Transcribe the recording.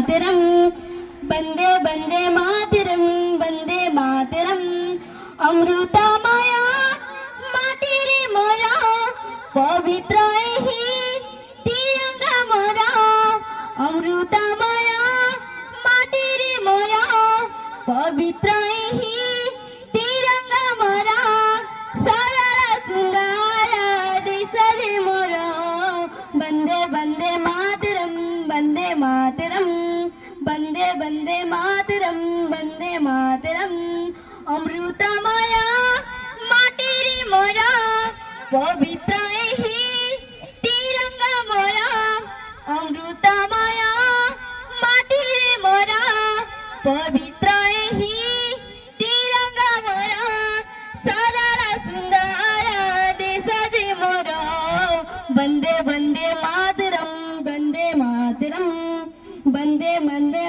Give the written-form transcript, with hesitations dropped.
मातरम वंदे वंदे मातरम वंदे मातरम अमृतमय माटी रे मोरा पवित्र ही तिरंगा मोरा अमृतमय माटी रे मोरा पवित्र ही तिरंगा मोरा सरल सुंदर देश रे मोरा वंदे वंदे मातरम वंदे मातरम वंदे वंदे मातरम वंदे मातरम अमृतमय माटी रे मोरा पवित्र ही तिरंगा मोरा अमृतमय माटी रे मोरा पवित्र ही तिरंगा मोरा सरल सुंदर देश जे मोरा वंदे वंदे मातरम वंदे मातरम वंदे वंदे